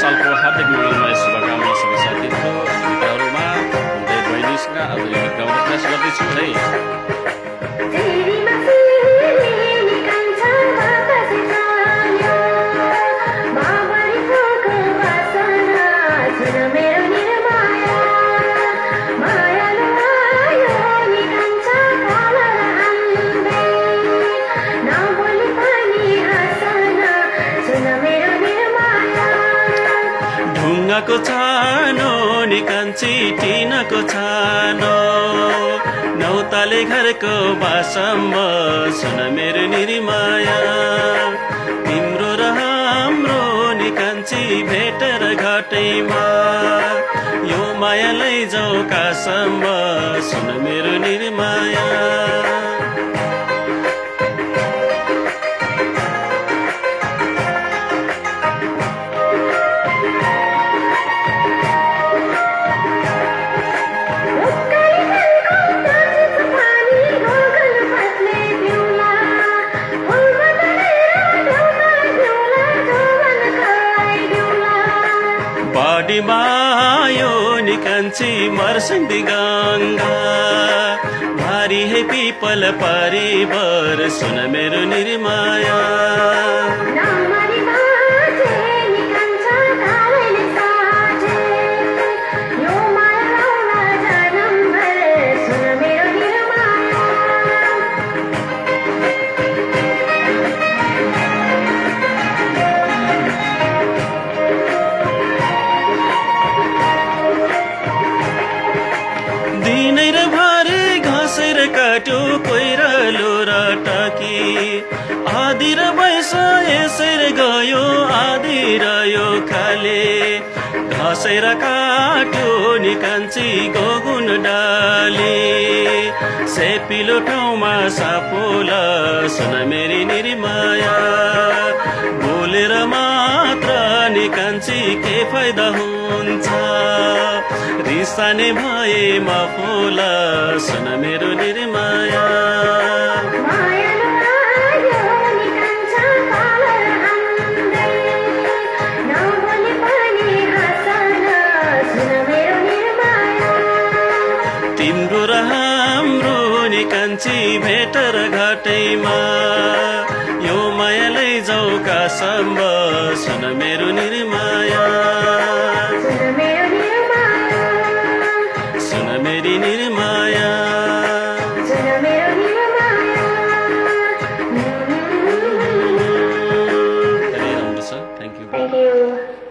सालको हार्दिक मङ्गलमय शुभकामना सबै साथीहरू मित्रहरूमा हुँदै बहिनीसँग अब यो गीत गाउने प्रयास गर्दैछु है। ढुङ्गाको छानो नि कान्छी टिनको छानो नौताले घरको बासम्म सुन मेरो निर्माया तिम्रो र हाम्रो नि कान्छी भेटेर घाटैमा यो माया लैजाऊ कासम्म सुन मेरो निर्माया। बाडीमायो निकान्छी मर्सन्दी गङ्गा भारी है पिपल परिवार सुन मेरो निर्माया। दिनै र भारी घाँसेर काट्यो कोइरालो र टाकी आधी र पैसा यसर गयो आधी रह्यो खाले घाँसेर काट्यो निकान्छी गोगुन डाले सेपिलो ठाउँमा सापोला सुन मेरी निर्माया बोलेर मात्र निकान्छी के फाइदा हुन्छ रिसाने भए माफोला सुन मेरो निर्माया। तिम्रो र हाम्रो निकान्छी भेटेर घाटैमा यो माया लैजाऊ कासम्म सुन मेरो निर्माया सुन मेरी निर्माया। धेरै राम्रो छ, थ्याङ्क यू।